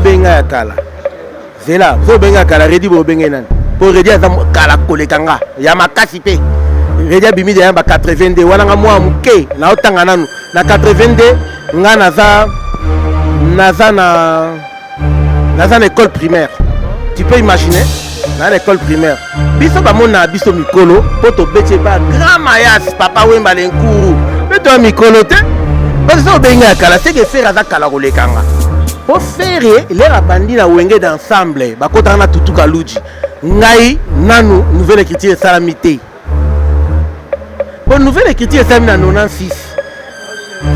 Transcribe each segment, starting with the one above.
benga kala zela so benga kala redi bo benga nan pour redi azam kala kolekanga ya makasi pe redi bimide ya ba 82 wana nga mwa muke na otanga nanu na 82 nga naza na école primaire. Tu peux imaginer dans l'école primaire biso ba mona biso mikolo poto bete ba grand mayas papa wemba lenkuru beto mikolo te parce que benga kala c'est que faire za kala kolekanga pour faire les rabandi na wenge d'ensemble ba kota na tutuka luji ngai nanu nouvelle écriture salamité pour nouvelle écriture salamité na 96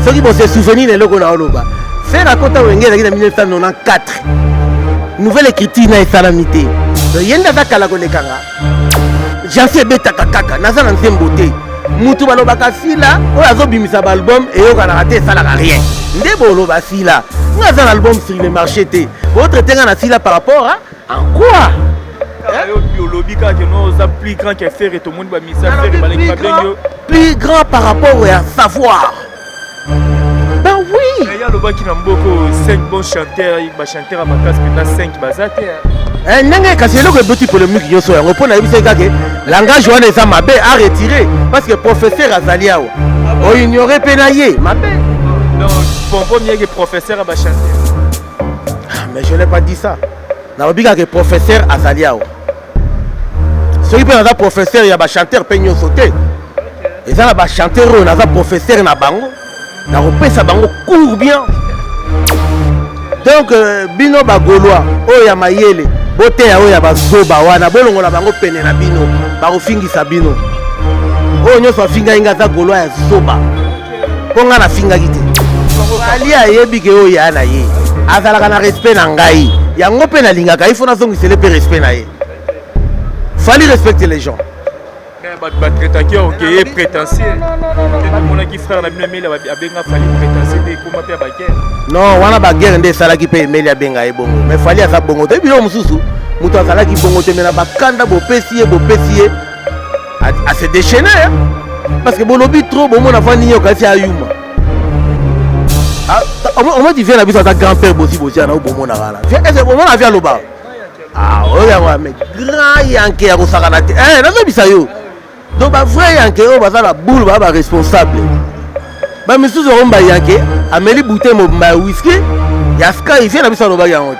ceux qui vont se souvenir de loko na oloba faire à kota wenge na 1994 nouvelle écriture na salamité donc yenda za kala kolekanga jansi beta kaka naza na nzembote mutu balobaka fila oyo azobimisa ba album et yo kana raté ça la rien ndebo loba fila ngaza na album sur le marché te votre tenga na fila par rapport à en quoi biolobika que nous a plus grand que faire et tout le monde va misa faire balek plus grand par rapport à savoir. Ben oui. Il y a le bas qui n'a beaucoup 5 bons chanteurs, il va chanter à ma classe que 5 bazate. Nanga kaselo que petit polémique yo so yango pona yebisa que langage wana eza mabe à retirer parce que professeur Azaliao o ignorer penaye mabe. Donc bon mieux que professeur va chanter. Mais je n'ai pas dit ça. Na obiga que professeur Azaliao. Celui qui est professeur il y a ba chanteur peño sauter. Et ça ba chanteur on a professeur na bango. Na repesa bango court bien. Donc bino ba golois o ya mayele bote ya o ya bazoba wana bolongo na bango pene na bino ba ofingisa bino o nyoso finga inga za golois ya zoba ponga na finga kite ali ayebi ke o ya na ye azalaka na respect na ngai yango pe na lingaka il faut na zongi sele pe respect na ye fallait respecter les gens. Non, wana ba guerre nde salaki pe emeli abenga e bongo. Mais fallait asa bongo te bilo mususu. Mutu asalaki bongo te mena bakanda bopesi à se déchaîner parce que bolobi trop bomo na fani yo kasi ayuma. On m'a dit viens na biso ta grand-père bosi na bomo na gala. Est-ce que bomo na via loba? Ah, oya wa me grand yanke ya kosakana te. Nazo bisa yo. Donc ba vrai yanke o baza la boule ba responsable. Ba misusu romba yanke ameli bouteille mo ba whisky ya ska il vient na biso loba yango.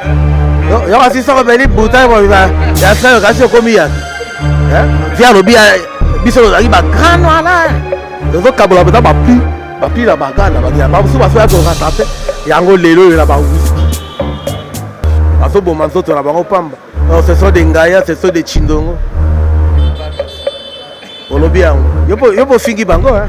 Yo asi so ameli bouteille mo ba ya ska kasi komi ya. Via lobi biso lo ba grand wala. Donc kabola ba pi la bagana ba musu ba so ya ko rattraper yango lelo la ba whisky. Aso bo manzoto na bango pamba. Non, ce sont des ngaya, ce sont des chindongo. Olobi yango. Yo po fingi bango hein.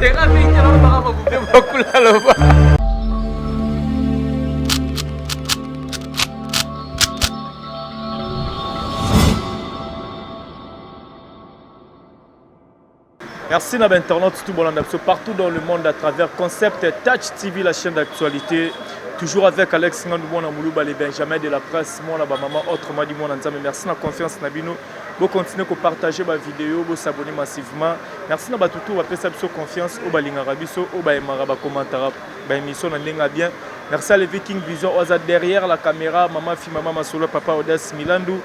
Merci à l'internaute tout bon partout dans le monde à travers Concept Touch TV, la chaîne d'actualité. Toujours avec Alex Ngandouana Moulouba, les Benjamin de la presse, moi, maman, autrement dit, moi, merci de la confiance, Nabino. Vous continuez à partager ma vidéo, vous s'abonner massivement. Merci à tout le monde, vous confiance, au Balingarabiso, au Baïmaraba, commentaire, émission, bien. Merci à les Viking Vision, derrière la caméra, maman, fille, maman, Masolo, papa, Odas, Milandou.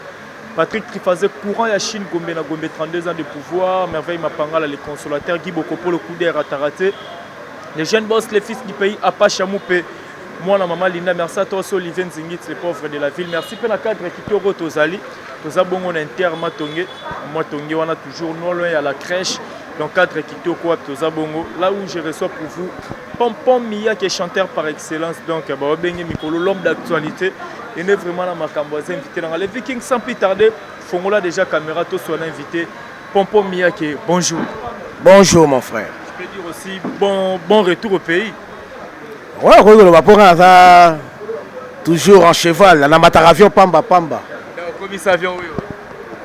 Patrick Trifazé, courant à Chine, Gombe, 32 ans de pouvoir. Merveille Mapangala, les consolateurs, Guy Bokopo, le coup d'air à Taraté. Les jeunes boss, les fils du pays, Apachamoupé. Moi, la maman Linda, merci à toi, Olivier Nzingit, les pauvres de la ville. Merci pour la cadre qui te Tozali. Toza bon on inter matongé. Moi tongé on a toujours non loin à la crèche. Donc cadre qui te quoi Toza bongo. Là où je reçois pour vous Pompom Mia qui est chanteur par excellence. Donc bah bengi Mikolo l'homme d'actualité. Il est vraiment dans ma camboise invité dans les Vikings sans plus tarder. Fongola déjà caméra tous sont invités. Pompom Mia qui est bonjour. Bonjour mon frère. Je peux dire aussi bon retour au pays. Ouais, on va pour ça toujours en cheval, la mataravion pamba. Comme ça avion oui.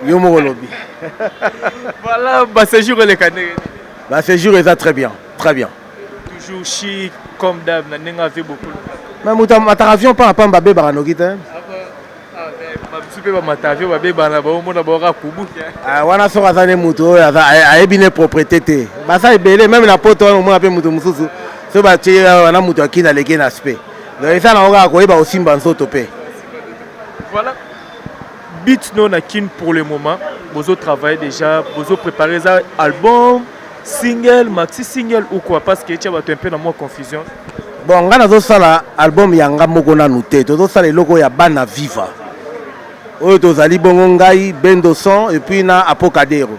Yo mo lobby. Voilà, bah séjour les canets. Bah séjour est très bien, très bien. Toujours chic comme d'hab, n'a vu beaucoup. Mais mataravion pamba be baranogita. Super mataravion be bana ba mo na ba kubu. Ah wana so kazane muto a ebine propriété te. Bah ça ebele même na poto on mo appelle muto mususu. So ba tie wana muto akina leke na aspect. Donc ça na oka ko eba osimba nzoto pe. Voilà. Beat non à kin pour le moment. Vous travaillez déjà, vous préparez un album, single, maxi single ou quoi? Parce que tu as un peu dans moi confusion. Bon, on a ça album yanga moko na nuté. Tout ça les logos ya bana viva. Oyo tozali bongo ngai Bendo Son et puis na Apocadero.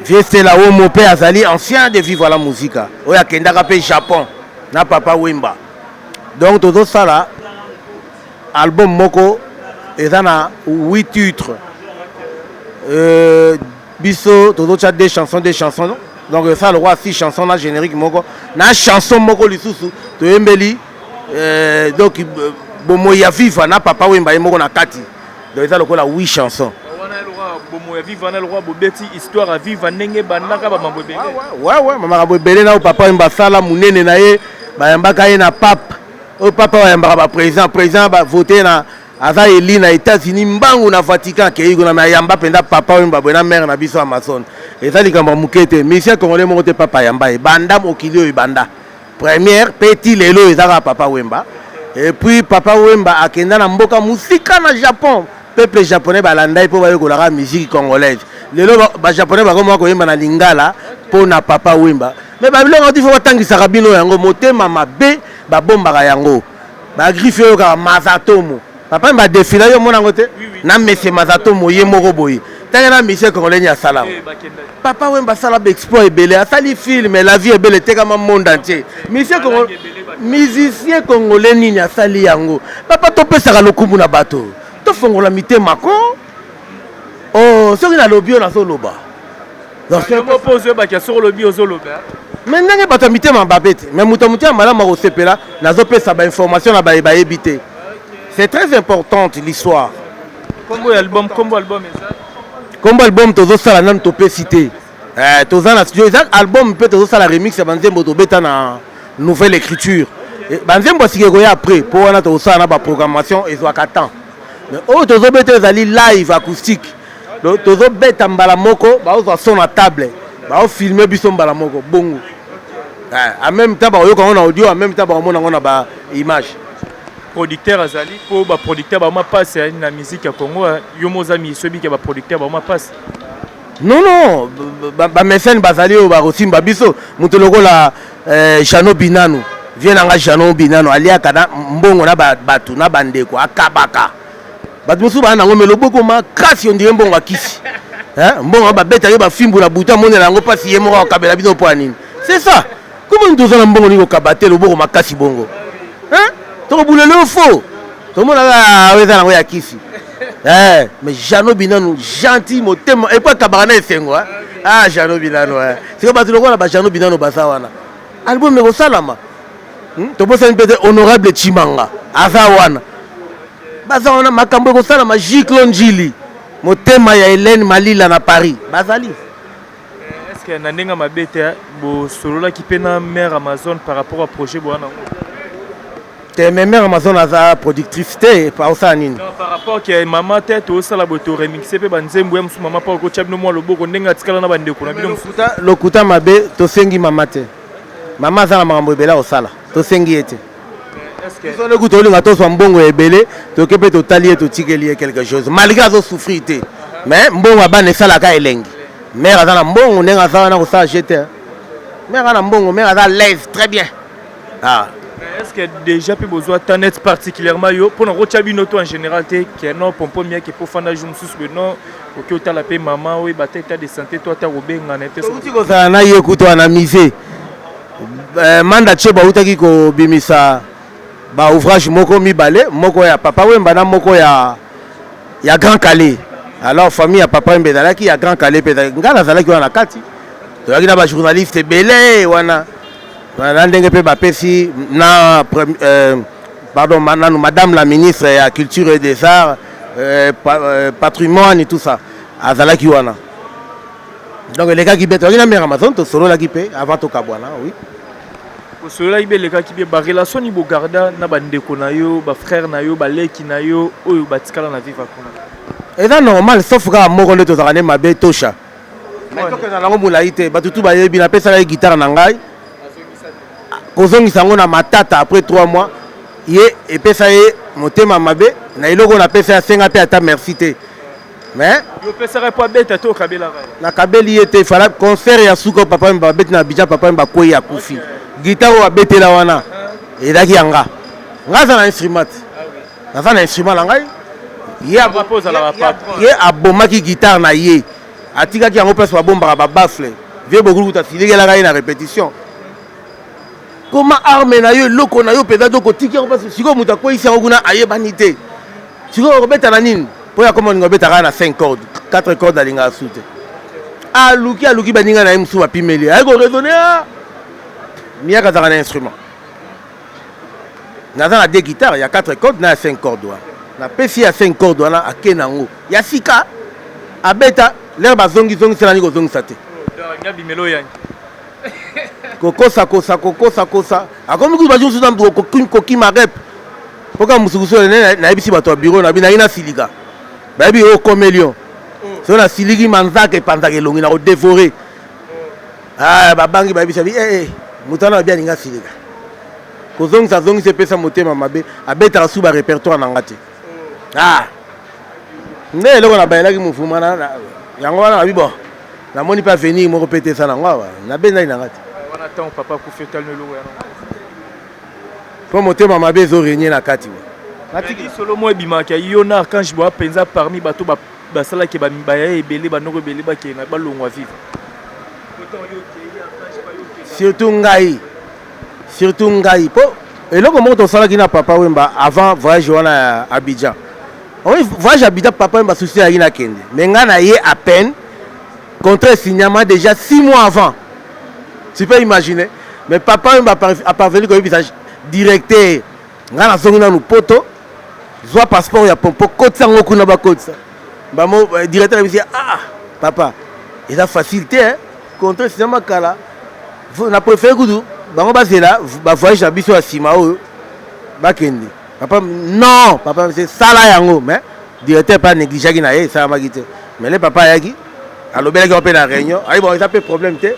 Vieux c'est là où mon père azali ancien de vivre la musique. Oya kendaka pe Japon na Papa Wemba. Donc tout ça là album moko eza na 8 titres. Biso tout ça des chansons. Donc ça le roi 6 chansons na générique moko na chanson moko lisusu to yembeli donc bomo ya viva na Papa Wemba moko na kati. Donc ça le roi 8 chansons. Bomo ya viva na le roi bobeti histoire à vivre nenge banaka ba mambo belé. Ouais mama belé na Papa Wemba sala munene na ye ba yambaka ye na pape. O papa wa yambaka ba président ba voter na aza eli na États-Unis mbangu na Vatican ke yiko na yamba penda Papa Wemba bona mère na biso Amazon. Et ça likambo mukete mission congolais mo te Papa Yamba e banda mokili o banda. Première petit lelo ezaka Papa Wemba. Et puis Papa Wemba akenda na mboka musika na Japon. Peuple japonais balanda po bayo kolaka musique congolaise. Lelo ba japonais ba koma ko yemba na lingala po na Papa Wemba. Mais ba biloko ti fo batangisa kabino yango motema mabe ba bomba yango. Ba griffe yo ka Mazatomo. Papa Wemba défila yo mona ngote na monsieur Mazatomo ye moko boyi. Tanga na monsieur congolais ya salam. Papa Wemba sala expo ebele asali film la vie ebele teka ma monde entier. Monsieur congolais musicien congolais nini asali yango. Papa topesa lokumu na bato. Fongola mité mako oh soki na lobby na soloba donc c'est opposé ba ki sur lobby ozoloba mais ndenge bato mité mababete mais muto mutia malama ko sepela nazo pesa ba information na ba ebité c'est très importante l'histoire combo album tozo sala nan topé cité toza na studio exact album peut tozo sala remix ya banzembo to beta na nouvelle écriture banzembo sikeko ya après pour wana tozo sala na ba programmation ezwaka temps. Oh, tozo bete zali live acoustique. Tozo beta mbala moko, ba ozo son na table. Ba o filmer biso mbala moko bongo. En même temps ba yo ko na audio, en même temps ba mona ngona ba image. Producteur azali po ba producteur ba ma passe na musique ya Congo, yo mozami sobi ke ba producteur ba ma passe. Non, ba mécène bazali o ba rosimba biso, muto lokola Jano Binano. Viens nga Jano Binano alia kana mbongo na batu na bandeko akabaka. Batmusu ba nango meloboko makasi ondire mbongo akisi. Mbongo ba beta yo ba fimbu na buta mone nango pasi ye moko akabela biso po anini. C'est ça. Comment nous avons mbongo niko kabate loboko makasi bongo. To bulelo fo. To mona la weza nango ya kisi. Mais Jano Binano gentil motema et pas kabana esengo Jano Binano C'est pas tout le ba Jano Binano basa wana. Album me salama. To bosa peut honorable Chimanga. Aza wana. Bazana makambo ko sala magique Njili motema ya Hélène Malila na Paris bazali. Est-ce que na ndenga mabete bo solola ki pena mère Amazon par rapport au projet boana te mère Amazon aza productrice te par ça nini non par rapport que maman tête au sala boto remixer pe banzembo em maman pa ko chabno mo loboko ndenga tikala na bandeko na bino lokuta mabe to sengi mama te mama za na makambo ebela osala to sengi ete. Est-ce que le goût de gâteau soit bon ou ébélé, tu peux te talier, tu tirer quelque chose. Malgré ça, souffrir. Mais bon, à ban et ça la caille lingue. Mais à la bon, on est à ça, on a ça jeté. Mais à la bon, on est à l'aise, très bien. Est-ce que déjà plus besoin de net particulièrement pour nous rechabi noto en général qui est non pour premier qui pour faire un jour sous le nom pour que tu la paix maman oui bah t'as de santé toi t'as robé en été. Tu vois ça na écoute on a misé. Manda cheba utaki ko bimisa. Ba ouvrage moko mibale moko ya Papa Wemba na moko ya Grand Calais. Alors famille ya Papa Wemba dalaki ya Grand Calais peza ngala zalaki wana kati to yaki na ba journaliste belé wana ndenge pe ba pesi na pardon madame la ministre ya culture et des arts patrimoine et tout ça azalaki wana. Donc les gars qui beto yaki na mère Amazon to solo la ki pe avant to kabwana oui. Cela ibe les gars qui bien ba relation ni bogarda na bandeko na yo ba frère na yo ba leki na yo oyo batikala na vivre kuna. Et là normal sauf ka moko nde to zakane mabe tosha. Mais to ke na lango mulaite ba tutu ba yebi na pesa la guitare na ngai. Kozongisa ngo na matata après 3 mois. Ye et pesa ye motema mabe na iloko na pesa ya senga pe ata merci te mais yo pesera pas bête to kabela na kabeli était fala concert ya suko papa mba bête na bija papa mba koyi ya kufi guitare wa bête la wana et daki yanga ngaza na instrument naza na instrument la ngai ye abomaki guitare na ye atikaki yango place babombaka babafle vie bokulu kuta silekelaka ye na répétition koma arme na yo eloko na yo mpenza to kotiki yango place sikoyo moto akweyisi yango kuna ayebani te sikoyo kobeta na nini mpo ya koma olinga obetaka na 5 cordes 4 cordes alingaka su te aluki baninga na ye mosusu bapimeli aye koraisonne miyaka azaka na instrument naza na 2 guitare ya 4 cordes na ya 5 cordes wana napesi ya 5 cordes wana ake nango ya sika abeta lere bazongiselani kozongisa te kokosa akomi kutu bajo mosusu na motu kokima rep mpoka mosukusu nayebisi bato ya biro na bi nayi na silika bayebi okomelion so na siliki manzaka epanzaka elongi na kodevore babangi bayebisa bi moto wana babi alinga silika kozongisa epesa motema mabe abetaka su barepertoire na nga te nde eloko na bayelaki mofuma yango wana babi bon namoni mpe avenir moko mpe te sa nango awa nabendaki na nga te mpo motema mabe ezorenye na kati solo mo ebimaki yo na archange boa mpenza parmi bato basalaki baya ebele banoko ebele bakei na balongwa vive surtout ngai mpo eloko moko tosalaki na papa wemba avant voyage wana ya Abidjan voyage à Abidjan papa wemba susi yaki na kende mais ngai na ye à peine contrat signama déjà 6 mois avant tu peux imaginer mais papa wemba a parvenu koyebisa directeur ngai nazongi nanu poto zwa passeport ya pompo kotisa yango kuna bakotisa bamo directeur abisi papa eza facile te contrat signama kala na préféré kudu bango bazela bavoyage na biso ya nsima oyo bakende papa non papa c'est sala yango mais directeur pas négligaki na ye esalamaki te mais le papa ayaki alobelaki mpe na réunion ayi bon eza mpe problème te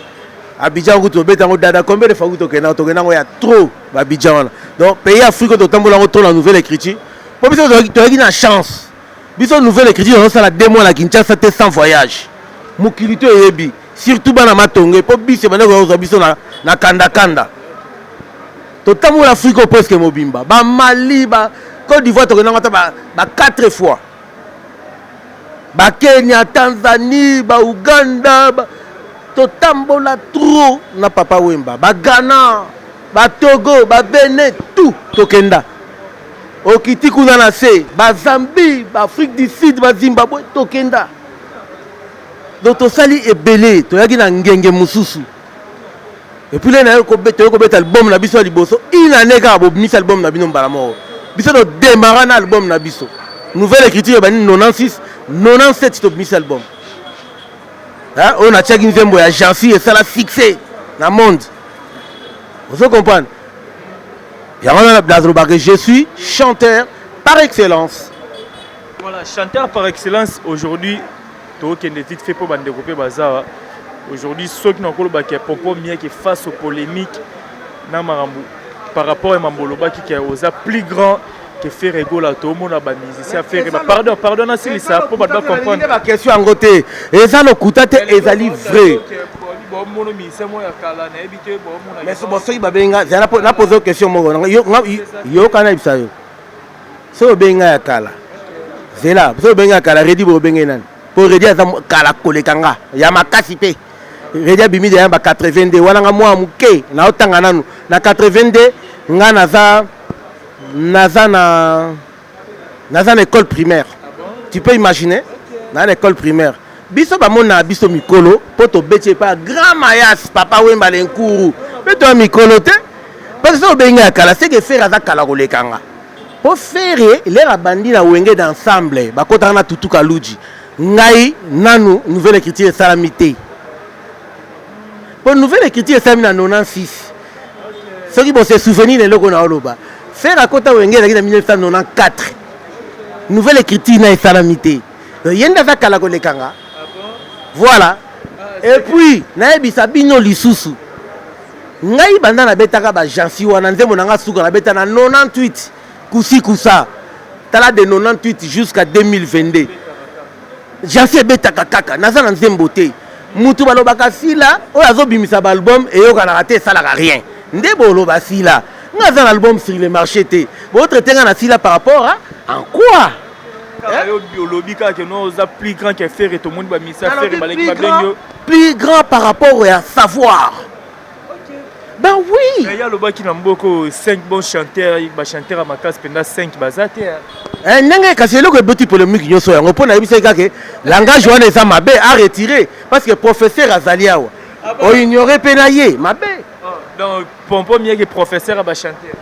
Abidjan kutu obeta yango dada combien de fois tokenda yango ya trop babidjan wana donc pays afrique totambola yango trop na nouvelle écriture mpo biso toyaki na chance biso nouvelle écriture ozosala 2 mois na Kinshasa te sans voyage mokili to eyebi surtout bana matonge mpo biso ebandaki kozwa biso na kandakanda totambola afrique presque mobimba bamali côte d'ivoire tokenda yango ata ba 4 fois bakenya tanzanie bauganda totambola trop na papa wemba bagana batogo babene tout tokenda okiti kuna na se bazambi baafrique du sud bazimbabwe tokenda donc tosali ebele toyaki na ngenge mosusu epuis le naye toyei kobeta album na biso ya liboso inane kaka bobimisa album na bino mbala moko biso todemara na album na biso nouvelle écriture ebani 96 97 tobimisa album oyo natiaki nzembo ya jansi esala succès na monde ozo comprendre yango wana nazolobaka je suis chanteur par excellence. Voilà, chanteur par excellence aujourd'hui tokende titre fait pour bandeko pe bazawa aujourd'hui ceux qui n'ont pas qui popo mien qui face aux polémiques na marambu par rapport à Mamboloba qui est aux plus grand que faire rigoler tout le monde à musicien faire pardon c'est ça pour pas comprendre la question en côté et ça le kutate ezali vrai mais ce bosso il babenga na poser question moko yo kana bisa yo so benga ya kala zela so benga kala redi bo benga nani pour redi za kala kolekanga ya makasi pe redi bimi de ba 82 wana nga mwa muke na otanga nanu na 82 nga naza na école primaire. Tu peux imaginer dans l'école primaire biso bamona biso mikolo poto beti pa grand mayas papa wemba lenkuru beto mikolo te parce que benga kala c'est que faire za kala kolekanga po faire les bandi na wenge d'ensemble bakota na tutu kaluji ngai nanu nouvelle écriture salamité pour nouvelle écriture samina 96 ce qui bon se souvenir de loko na oloba faire à côté wenge na 1994 nouvelle écriture na salamité yenda za kala kolekanga voilà et puis naebisa bino lisusu ngai banda na betaka ba jansi wana nzembo nanga suka na beta na 98 kusi kusa tala de 98 jusqu'à 2022 jansi ebetaka kaka naza na nzembo te mutu balobaka sila oyo azobimisa baalbum eyokanaka te esalaka rien nde boloba sila nga aza na album sur le marché te botraite nga na sila par rapport à en quoi biologie kaka no oza plus grand que faire et tout le monde ba misa faire baleki babenyo plus grand par rapport à savoir. Ben oui. Il y a le bas qui n'a pas 5 bons chanteurs, il va chanter à ma classe pendant 5 bazate. Nanga kasi le ko beti polémique nyoso yango pona yebisa kaka langage wana eza mabe a retirer parce que professeur Azali awa o ignorer penaye mabe. Donc pompo mieux que professeur va chanter.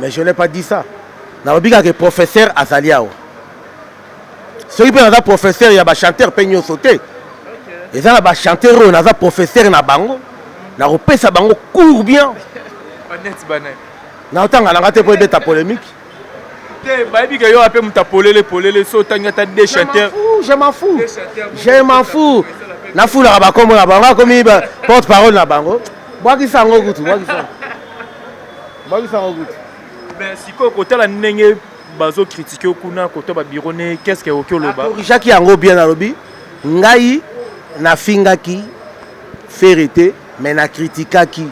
Mais je n'ai pas dit ça. Na bika que professeur Azali awa. Celui qui est professeur ya ba chanteur pe nyoso te. Eza na ba chanteur on a professeur na bango. Na repesa bango court bien. Honnête banane. Na otanga na ngate po ebeta polémique. Baby que yo appelle mutapolele polele so tanga ta des chanteurs. Je m'en fous. Je m'en fous. Na fou la ba comme na bango comme porte parole na bango. Boaki sango gutu, boaki sango. Boaki sango gutu. Mais si ko côté la ndenge bazo critiquer okuna côté ba birone qu'est-ce que okoloba? Jacques yango bien na lobi. Ngai na fingaki ferité mais na critiquaki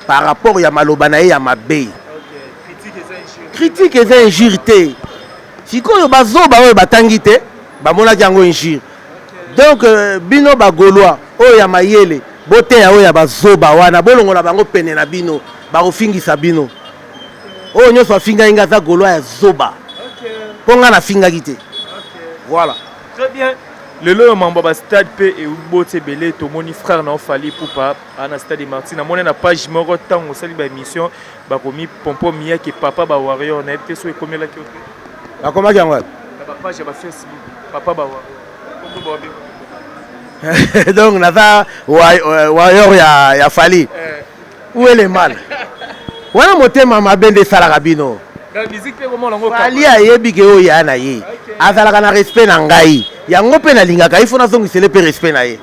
par rapport ya maloba na ye ya mabe. Critique eza injure te. Sikoyo bazoba oyo batangi te bamonaki yango injure. Donc bino bagolois oyo ya mayele boteya oyo ya bazoba wana bolongola bango pene na bino bakofingisa bino. Oyo nyonso afinga inga za golois ya zoba. Ponga na fingaki te. Voilà. Très bien. Le lot membre ba stade P et bote belé to moni frère na ofali pour pas na stade Martin na mona na page moko tango sali ba émission ba komi pompo mia ki papa ba warrior na ete so e komela ki ote ba koma ki ngwa ba page ba Facebook papa ba warrior donc na za warrior ya fali où est le mal wana motema mabende sala kabino la musique pe comment longo fali ayebi ke o ya na ye azalaka na respect na ngai yango pe na lingaka il faut na zongisele pe respect na ye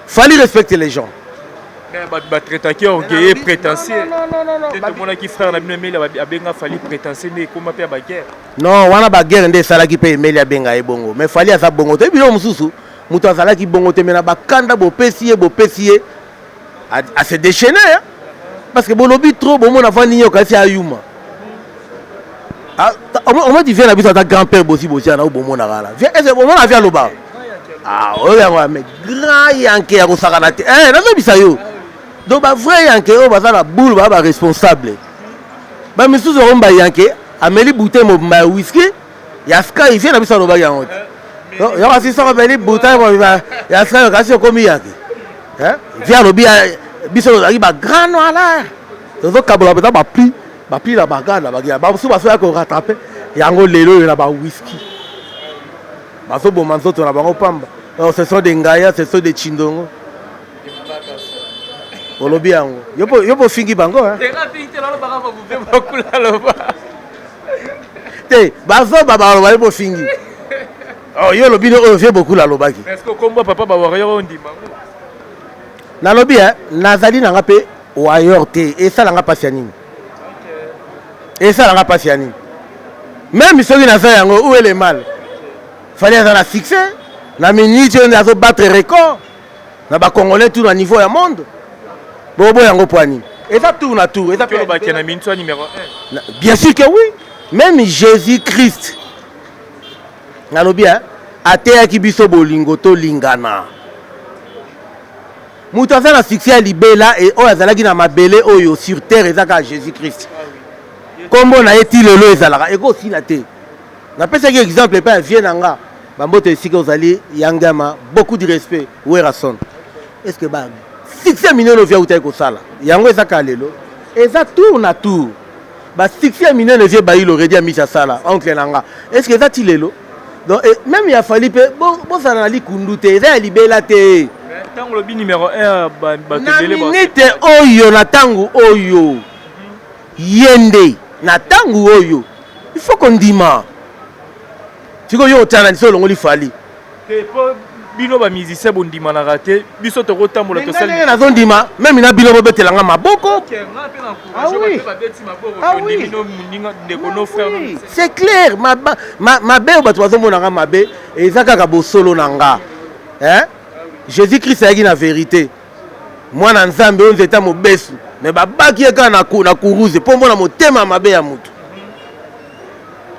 fallait respecter les gens ba traiter qui orgueilleux prétentieux non tout le monde qui frère na bino meli abenga fallait prétentieux ne koma pe ba guerre non wana ba guerre nde salaki pe meli abenga e bongo mais fallait asa bongo te bino mususu muto azalaki bongo te mena bakanda bo pesier à se déchaîner hein? Parce que bolobi trop bon mona vani yo kasi ayuma. Ah, on m'a dit viens la bise à ta grand-père bossi na au bon mona là. Viens est-ce bon mona vient loba. Ah, ouais mais grand yanké à kosakana te. Eh, na bisa yo. Donc ba vrai yanké o baza la boule ba responsable. Ba misuzo romba yanké ameli bouteille mo ma whisky. Ya ska il vient la bisa loba yango. Donc yo asi sort beli bouteille mo ya ska kasi komi yanké. Hein? Viens lobi biso la ba grand noir là. Donc kabola beta ba pli la bagarre la bagarre ba so ba so ya ko rattraper yango lelo na ba whisky ba so bo manzoto na bango pamba ce sont des ngaya ce sont des chindongo olobi yango yopo fingi bango hein te ba so ba ba yopo fingi oh yo lobi no fait beaucoup la lobaki est-ce que combat papa ba warrior on dit bango na lobi hein nazali na ngape warrior te et ça la nga pasianini. Et ça n'a pas fini. Même ceux qui n'ont fait où est le mal. Il fallait avoir un succès. La minute, on a battre record. On a Congolais tout au niveau du monde. Bobo yango poani. Et ça tourne à tout. Bien sûr que oui. Même Jésus-Christ. Nalobi hein. Atea ki biso bolingo to lingana. Muta ça na succès à libela et o azalaki na mabele oyo sur terre ezaka Jésus-Christ. Comment on a été le lot ezalaka eko sila te na pesa ki exemple pas vient nanga bambote sika ozali yangama beaucoup de respect Werason est-ce que ba succès mineno via uta ko sala yango ezaka lelo eza tour na tour ba succès mineno via ba il aurait dit misa sala oncle nanga est-ce que eza ti lelo donc même il a fallu pe bon ça na li kundute eza libela te tango lobi numéro 1 ba tebele ba minute oyo na tango oyo yende na tangu oyo il faut qu'on dise tu vois yo tana so longo li fali te po bino ba musicien bondima na raté biso to kotambola to sali na zondima même na bino bobetelanga maboko c'est clair mabe bato bazomonanga mabe eza kaka bosolo na nga Jésus Christ ayaki na vérité mwana nzambe oyo nzeta mobesu mais babaki ye kaka na kuruze mpo mbona motema mabe ya mutu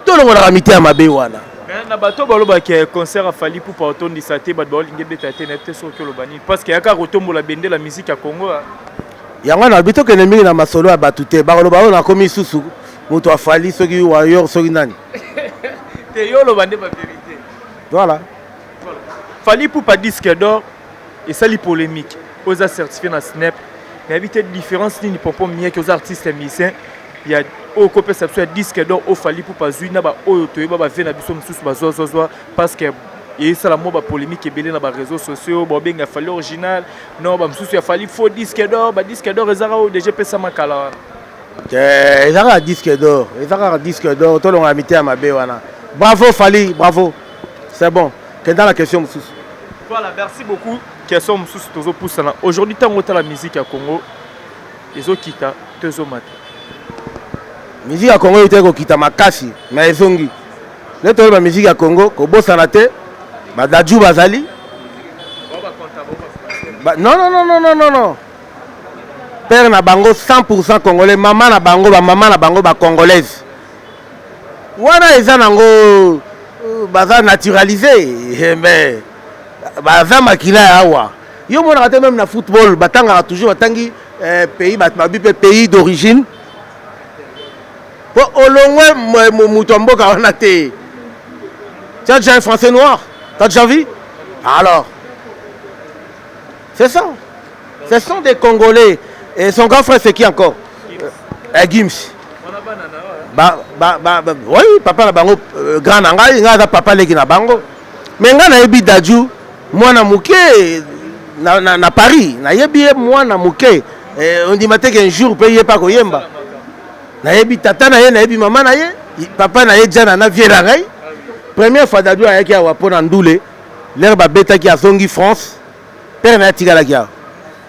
tolongolaka mite ya mabe wana na bato balobaki concert afali pour paotondisa te bato baolingi ebeta te na te soki olobani parce que yaka kotombola bende la musique ya Congo yango na bito kende mingi na masolo ya bato te bakoloba oyo nakomi susu moto afali soki wayor soki nani te yo oloba nde bavérité voilà fali pour pas disque d'or esali polémique oza certifié na snap nayebi te différence nini popo mieke oza artiste musicien ya oyo kopesa biso ya disque d'or oyo fali pour bazwi na baoyo toyeba bave na biso mosusu bazwazwazwa parce que eyesala mo bapolémique ebele na baréseaux sociaux baobenga fali original non bamosusu ya fali faux disque d'or badisque d'or ezaka oyo déjà epesama kala wana ezaka disque d'or ezaka disque d'or tolonga mite ya mabe wana bravo fali bravo c'est bon kenda la question mosusu voilà merci beaucoup question mosusu tozopusana aujourd'hui ntango otala musique ya Congo ezokita to ezomata musique ya Congo ete kokita makasi mais ezongi nde toyeba musique ya Congo kobosana te badaju bazali non père na bango 100% congolais mama na bango ba congolaise wana eza nango baza naturalisé mais baza makila ya awa yo monaka te même na football batangaka toujours batangi pays babi mpe pays d'origine po olongwe moto ya mboka wana te. Tu as déjà un français noir? Tu as déjà vu? Alors c'est ça, ce sont des Congolais. Et son grand frère c'est qui encore? Gims. Oui, papa na bango grand nanga nga papa leki na bango. Mais nga na yebi daju mwana muke na Paris, na yebi mwana muke. On dit matin qu'un jour peut y pas koyemba. Na yebi tata na ye na yebi mama na ye, papa na ye jana na vie la ngai. Première fois daju ayaki awa pona ndule, l'herbe beta ki asongi France. Père na tigala kia.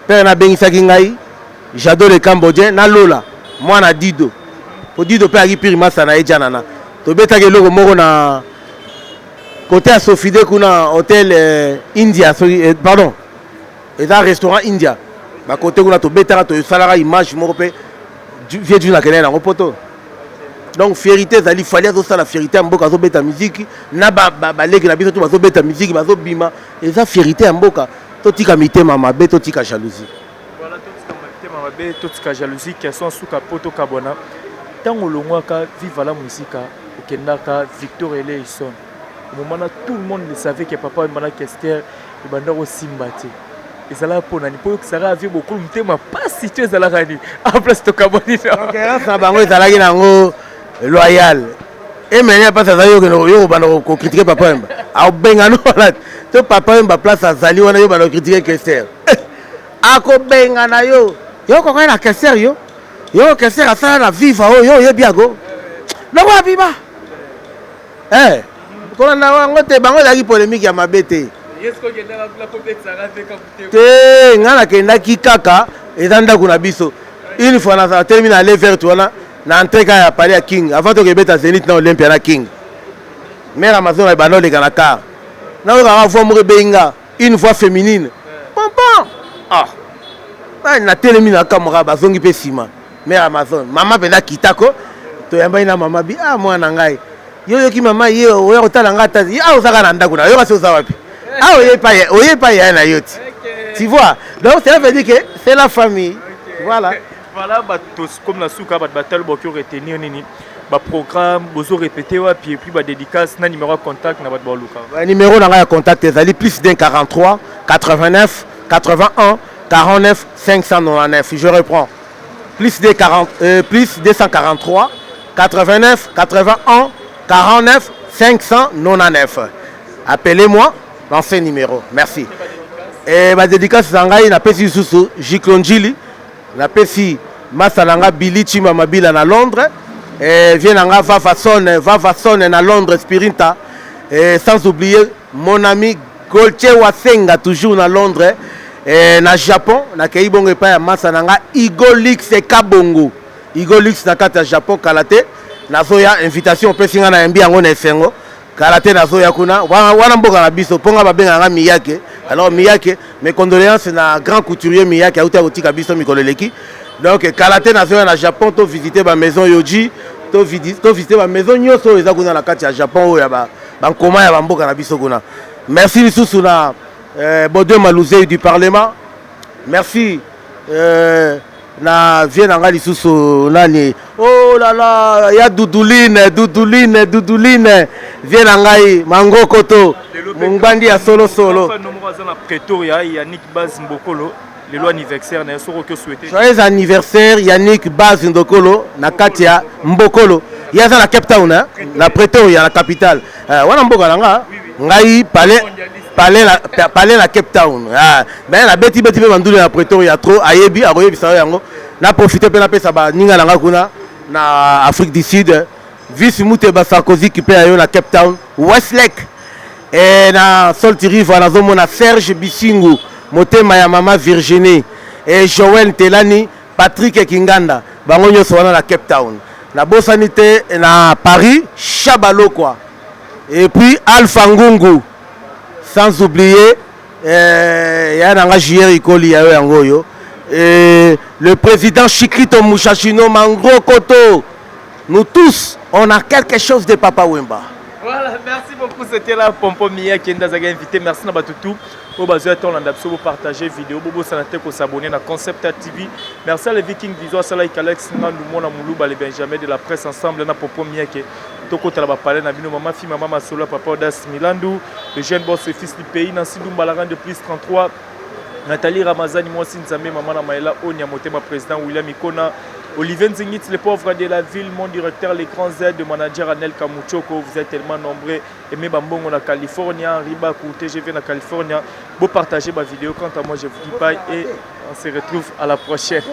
Père na bengisaki ngai. J'adore les Cambodgiens na lola. Moi na Dido. Pour Dido pe aki piri masa na ejana na. To beta ke logo moko na côté à Sofide kuna hôtel India pardon. Et dans restaurant India. Ba côté kuna to beta to salara image moko pe vieux du na kene na poto. Donc fierté zali fallait zo la fierté mboka zo beta musique na ba leki na biso to zo beta musique ba zo bima et ça fierté mboka. Totika mitema mabe totika jalousie. Voilà totika mitema mabe totika jalousie qui sont sous capoto kabona. Tango longwaka viva la musique okendaka Victor Eleison. Au moment où tout le monde le savait que papa Mbana Kester et bandaro simbati. Et ça là pour nani pour que ça avait beaucoup mitema pas situé ça là rani. En place to kaboni. OK, ça bango ezalaki nango loyal. Et maintenant pas ça yo bandaro ko critiquer papa Mba. A benga no la. To papa mba place azali wana yo ba critiquer Kester. Ako benga na yo. Yo ko na Kester yo. Yo Kester asala na viva yo ye biago. Na wa biba. Ko na wango te bango la ki polémique ya mabete. Yesko kenda la complexe arabe kapute. Te ngana kenda ki kaka ezanda kuna biso. Une fois na termine aller vers toi na entrée ya parler à King avant to kebeta Zenith na Olympia na King. Mère Amazon ba bano le kanaka. Na on voit mo benga une voix féminine. Papa. Na telemi na kamera bazongi pe sima. Mère Amazon, maman penda kitako to yamba ina mama bi mwana ngai. Yo ki mama ye oyo kotala ngata. Ozaka na ndako na yo kasi oza wapi? Oye pa ya na yoti. Tu vois? Donc ça veut dire que c'est la famille. Voilà. Voilà comme la souka batal bokyo retenir nini. Ba programme bozo répéter wa puis ba dédicace na numéro de contact na ba luka. Numéro na contact ezali plus d'un 43 89 81 49 599. Je reprends. Plus de 243 89 81 49 599. Appelez-moi dans ce numéro. Merci. Et ma dédicace zangai na pesi susu Jiklonjili na pesi Masalanga Billy Chima Mabila na Londres. Et viens va façonner na Londres Spirinta. Et sans oublier mon ami Coltier Wasenga toujours na Londres na Japon na kei bongo pa ya masa nanga Igolix Kabongo Igolix na kata Japon karaté nazoya invitation pesinga na yambi yango na esengo karaté nazoya kuna wana mboka na biso ponga babenga nga Miyake. Alors Miyake, mes condoléances na grand couturier Miyake auta otika biso mikoleleki. Donc karaté nazoya na Japon to visiter ba maison Yoji to visiter ba maison nyoso eza kuna na kati ya Japon oya ba nkoma ya mboka na biso kuna. Merci lisusu na Baudouin Malouzé du Parlement. Merci na viens nga lisusu nani. Oh là là, ya Doudouline viens ngai Mango Koto Mungbandi ya solo. Pretoria Yannick Baz Mbokolo. Le loi anniversaire na soko que souhaiter. Joyeux anniversaire Yannick Baz Ndokolo na Katia Mbokolo. Il y a la Cape Town hein, la Pretoria la capitale. Wana mboka nanga ngai palais la Cape Town. Ben la beti pe mandule na Pretoria trop ayebi sa yango. Na profiter pe na pesa ba ninga nanga kuna na Afrique du Sud. Vice Muteba Sarkozy qui paye na Cape Town, Westlake. Et na Solti Rive na zomo na Serge Bisingu. Motema ya mama Virginie et Joël Telani, Patrick Kinganda, bango nyoso wana na Cape Town. Na bosanité na Paris, Chabalo quoi. Et puis Alpha Ngungu. Sans oublier ya nanga JR Ikoli ya yango yo. Et le président Chikrito Mushashino Mangro Koto. Nous tous, on a quelque chose de Papa Wemba. Voilà, merci beaucoup. C'était là Pompo Mia qui est invité. Merci à Batoutou. Au besoin de vous partager vidéo, vous s'abonner à Concept TV. Merci à les Vikings Visual, Salai Alex, Nandoumona Moulouba, les Benjamin de la presse ensemble, na Pompo Mia qui Toko Talabapale, Nabino Mama, Fi Mama Solo, Papa Das Milandou, le jeune boss et fils du pays, Nancy Doumbalaran de plus 33. Nathalie Ramazani, moi Sinzame, Maman Maïla, Onyamotema, président William Ikona, Olivier Nzingit, les pauvres de la ville, mon directeur, les grands aides de manager Anel Kamuchoko, vous êtes tellement nombreux. Aimez Bambongo na Californie, Riba Kouté, je viens na Californie. Vous partagez ma vidéo. Quant à moi, je vous dis bye et on se retrouve à la prochaine.